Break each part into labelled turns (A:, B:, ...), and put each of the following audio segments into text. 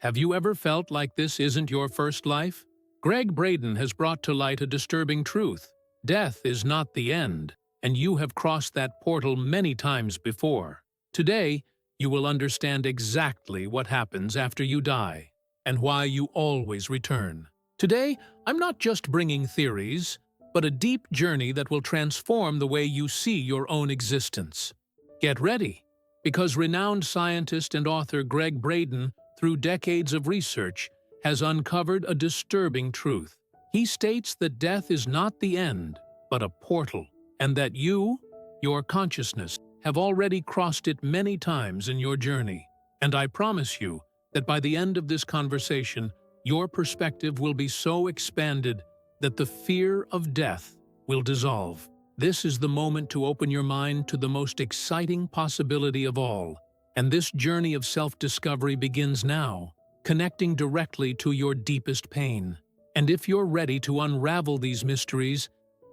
A: Have you ever felt like this isn't your first life? Gregg Braden has brought to light a disturbing truth. Death is not the end, and you have crossed that portal many times before. Today, you will understand exactly what happens after you die, and why you always return. Today, I'm not just bringing theories, but a deep journey that will transform the way you see your own existence. Get ready, because renowned scientist and author Gregg Braden, through decades of research, has uncovered a disturbing truth. He states that death is not the end, but a portal, and that you, your consciousness, have already crossed it many times in your journey. And I promise you that by the end of this conversation, your perspective will be so expanded that the fear of death will dissolve. This is the moment to open your mind to the most exciting possibility of all. And this journey of self-discovery begins now, connecting directly to your deepest pain. And if you're ready to unravel these mysteries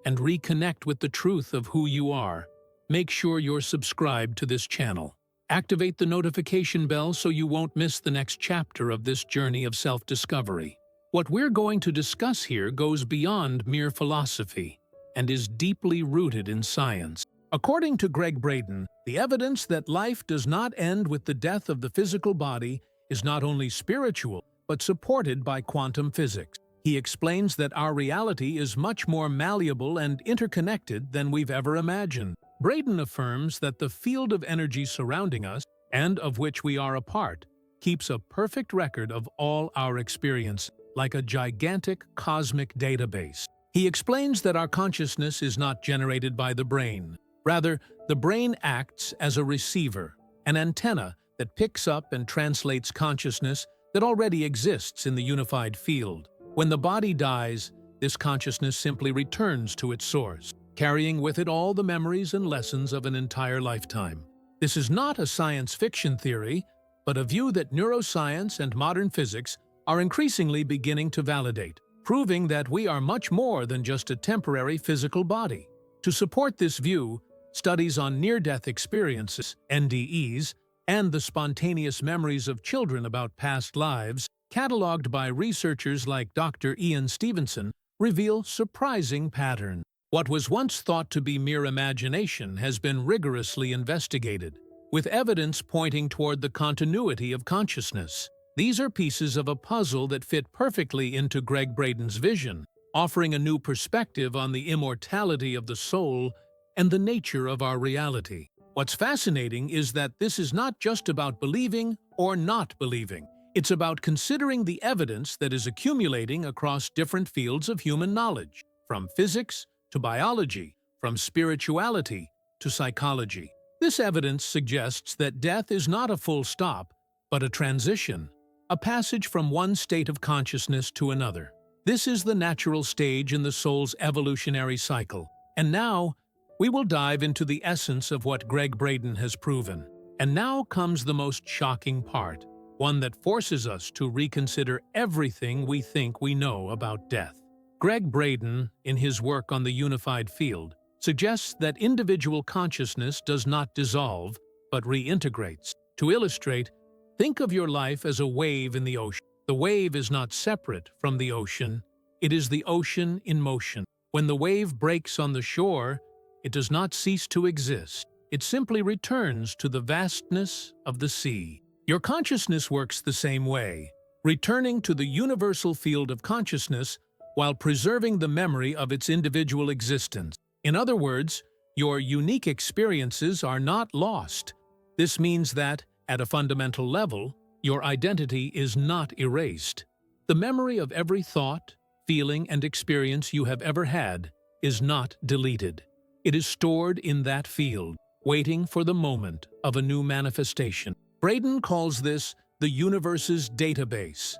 A: and reconnect with the truth of who you are, make sure you're subscribed to this channel. Activate the notification bell so you won't miss the next chapter of this journey of self-discovery. What we're going to discuss here goes beyond mere philosophy and is deeply rooted in science. According to Gregg Braden, the evidence that life does not end with the death of the physical body is not only spiritual, but supported by quantum physics. He explains that our reality is much more malleable and interconnected than we've ever imagined. Braden affirms that the field of energy surrounding us, and of which we are a part, keeps a perfect record of all our experience, like a gigantic cosmic database. He explains that our consciousness is not generated by the brain. Rather, the brain acts as a receiver, an antenna that picks up and translates consciousness that already exists in the unified field. When the body dies, this consciousness simply returns to its source, carrying with it all the memories and lessons of an entire lifetime. This is not a science fiction theory, but a view that neuroscience and modern physics are increasingly beginning to validate, proving that we are much more than just a temporary physical body. To support this view, studies on near-death experiences, NDEs, and the spontaneous memories of children about past lives, catalogued by researchers like Dr. Ian Stevenson, reveal surprising patterns. What was once thought to be mere imagination has been rigorously investigated, with evidence pointing toward the continuity of consciousness. These are pieces of a puzzle that fit perfectly into Gregg Braden's vision, offering a new perspective on the immortality of the soul and the nature of our reality. What's fascinating is that this is not just about believing or not believing. It's about considering the evidence that is accumulating across different fields of human knowledge, from physics to biology, from spirituality to psychology. This evidence suggests that death is not a full stop, but a transition, a passage from one state of consciousness to another. This is the natural stage in the soul's evolutionary cycle. And now, we will dive into the essence of what Gregg Braden has proven. And now comes the most shocking part, one that forces us to reconsider everything we think we know about death. Gregg Braden, in his work on the unified field, suggests that individual consciousness does not dissolve, but reintegrates. To illustrate, think of your life as a wave in the ocean. The wave is not separate from the ocean. It is the ocean in motion. When the wave breaks on the shore, it does not cease to exist. It simply returns to the vastness of the sea. Your consciousness works the same way, returning to the universal field of consciousness while preserving the memory of its individual existence. In other words, your unique experiences are not lost. This means that, at a fundamental level, your identity is not erased. The memory of every thought, feeling, and experience you have ever had is not deleted. It is stored in that field, waiting for the moment of a new manifestation. Braden calls this the universe's database,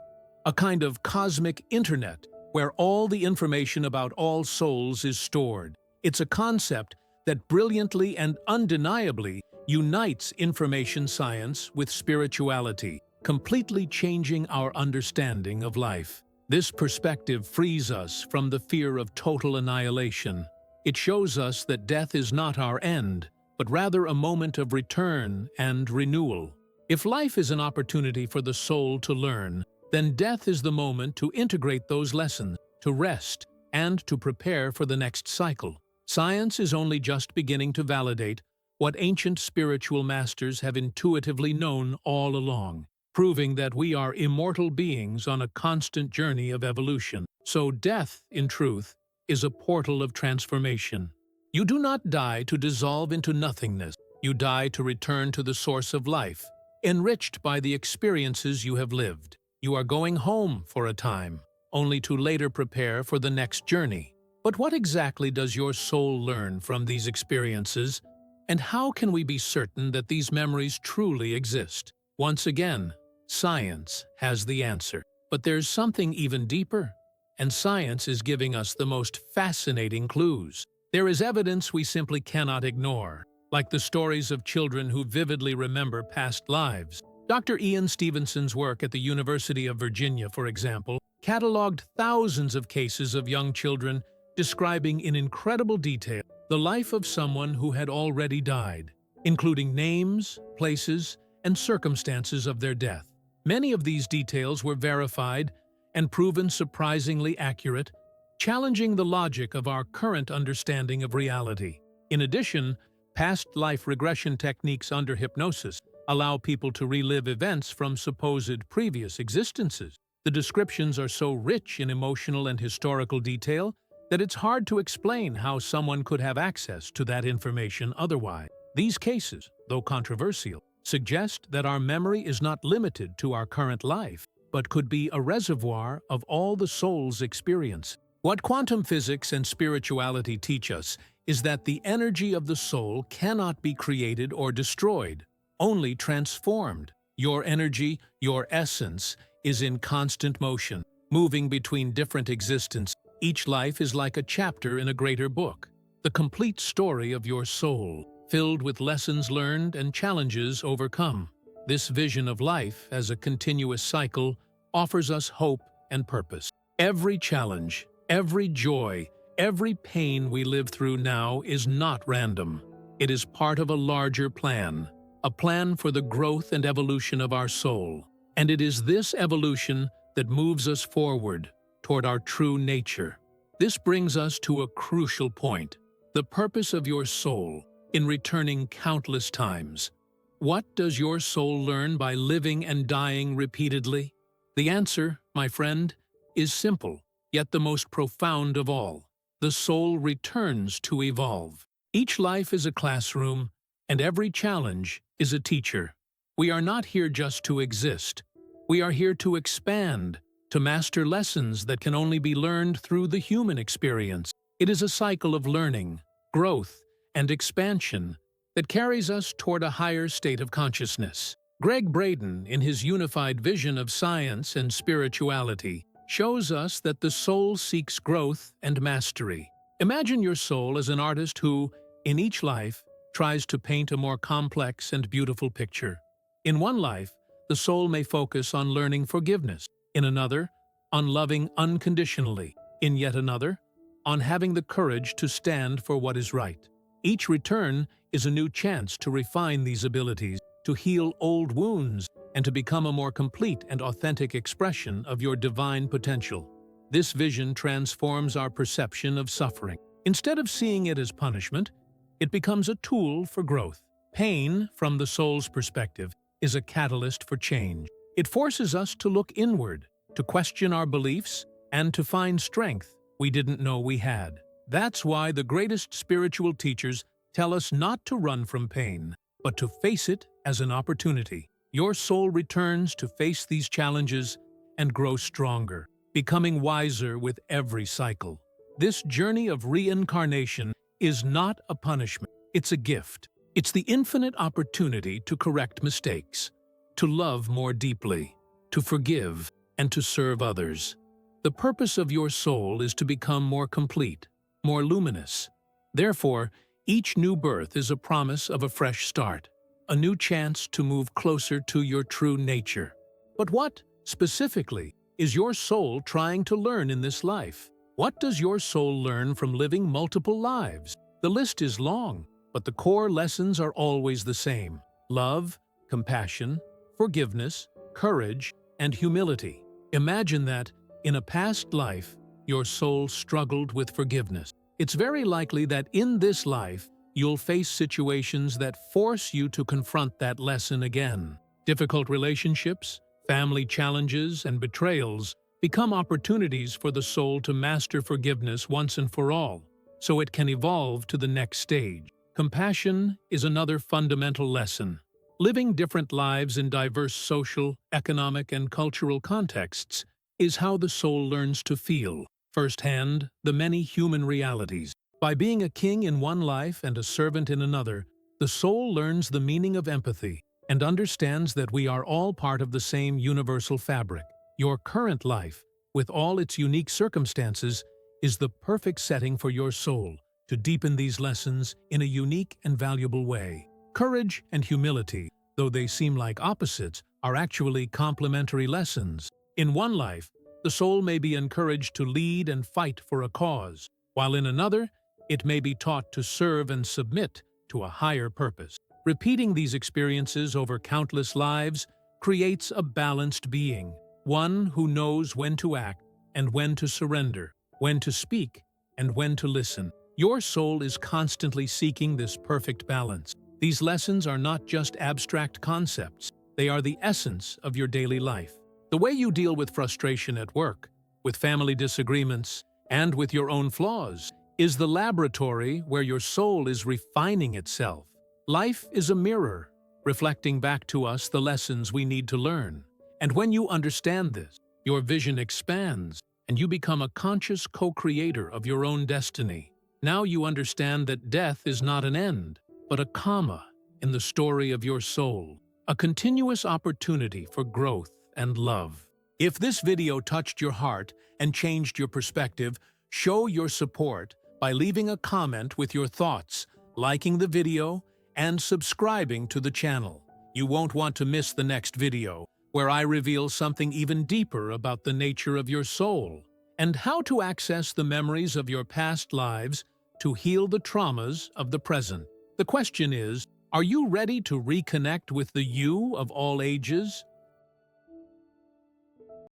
A: a kind of cosmic internet where all the information about all souls is stored. It's a concept that brilliantly and undeniably unites information science with spirituality, completely changing our understanding of life. This perspective frees us from the fear of total annihilation. It shows us that death is not our end, but rather a moment of return and renewal. If life is an opportunity for the soul to learn, then death is the moment to integrate those lessons, to rest, and to prepare for the next cycle. Science is only just beginning to validate what ancient spiritual masters have intuitively known all along, proving that we are immortal beings on a constant journey of evolution. So death, in truth, is a portal of transformation. You do not die to dissolve into nothingness. You die to return to the source of life, enriched by the experiences you have lived. You are going home for a time, only to later prepare for the next journey. But what exactly does your soul learn from these experiences, and how can we be certain that these memories truly exist? Once again, science has the answer. But there's something even deeper, and science is giving us the most fascinating clues. There is evidence we simply cannot ignore, like the stories of children who vividly remember past lives. Dr. Ian Stevenson's work at the University of Virginia, for example, cataloged thousands of cases of young children describing in incredible detail the life of someone who had already died, including names, places, and circumstances of their death. Many of these details were verified and proven surprisingly accurate, challenging the logic of our current understanding of reality. In addition, past life regression techniques under hypnosis allow people to relive events from supposed previous existences. The descriptions are so rich in emotional and historical detail that it's hard to explain how someone could have access to that information otherwise. These cases, though controversial, suggest that our memory is not limited to our current life, but could be a reservoir of all the soul's experience. What quantum physics and spirituality teach us is that the energy of the soul cannot be created or destroyed, only transformed. Your energy, your essence, is in constant motion, moving between different existences. Each life is like a chapter in a greater book, the complete story of your soul, filled with lessons learned and challenges overcome. This vision of life as a continuous cycle offers us hope and purpose. Every challenge, every joy, every pain we live through now is not random. It is part of a larger plan, a plan for the growth and evolution of our soul. And it is this evolution that moves us forward toward our true nature. This brings us to a crucial point: the purpose of your soul in returning countless times. What does your soul learn by living and dying repeatedly? The answer, my friend, is simple, yet the most profound of all. The soul returns to evolve. Each life is a classroom, and every challenge is a teacher. We are not here just to exist. We are here to expand, to master lessons that can only be learned through the human experience. It is a cycle of learning, growth, and expansion that carries us toward a higher state of consciousness. Gregg Braden, in his unified vision of science and spirituality, shows us that the soul seeks growth and mastery. Imagine your soul as an artist who, in each life, tries to paint a more complex and beautiful picture. In one life, the soul may focus on learning forgiveness. In another, on loving unconditionally. In yet another, on having the courage to stand for what is right. Each return is a new chance to refine these abilities, to heal old wounds, and to become a more complete and authentic expression of your divine potential. This vision transforms our perception of suffering. Instead of seeing it as punishment, it becomes a tool for growth. Pain, from the soul's perspective, is a catalyst for change. It forces us to look inward, to question our beliefs, and to find strength we didn't know we had. That's why the greatest spiritual teachers tell us not to run from pain, but to face it as an opportunity. Your soul returns to face these challenges and grow stronger, becoming wiser with every cycle. This journey of reincarnation is not a punishment, it's a gift. It's the infinite opportunity to correct mistakes, to love more deeply, to forgive, and to serve others. The purpose of your soul is to become more complete, more luminous. Therefore, each new birth is a promise of a fresh start, a new chance to move closer to your true nature. But what, specifically, is your soul trying to learn in this life? What does your soul learn from living multiple lives? The list is long, but the core lessons are always the same: love, compassion, forgiveness, courage, and humility. Imagine that, in a past life, your soul struggled with forgiveness. It's very likely that in this life, you'll face situations that force you to confront that lesson again. Difficult relationships, family challenges, and betrayals become opportunities for the soul to master forgiveness once and for all, so it can evolve to the next stage. Compassion is another fundamental lesson. Living different lives in diverse social, economic, and cultural contexts is how the soul learns to feel, firsthand, the many human realities. By being a king in one life and a servant in another, the soul learns the meaning of empathy and understands that we are all part of the same universal fabric. Your current life, with all its unique circumstances, is the perfect setting for your soul to deepen these lessons in a unique and valuable way. Courage and humility, though they seem like opposites, are actually complementary lessons. In one life, the soul may be encouraged to lead and fight for a cause, while in another, it may be taught to serve and submit to a higher purpose. Repeating these experiences over countless lives creates a balanced being, one who knows when to act and when to surrender, when to speak and when to listen. Your soul is constantly seeking this perfect balance. These lessons are not just abstract concepts, they are the essence of your daily life. The way you deal with frustration at work, with family disagreements, and with your own flaws is the laboratory where your soul is refining itself. Life is a mirror, reflecting back to us the lessons we need to learn. And when you understand this, your vision expands, and you become a conscious co-creator of your own destiny. Now you understand that death is not an end, but a comma in the story of your soul, a continuous opportunity for growth and love. If this video touched your heart and changed your perspective, show your support by leaving a comment with your thoughts, liking the video, and subscribing to the channel. You won't want to miss the next video, where I reveal something even deeper about the nature of your soul and how to access the memories of your past lives to heal the traumas of the present. The question is, are you ready to reconnect with the you of all ages?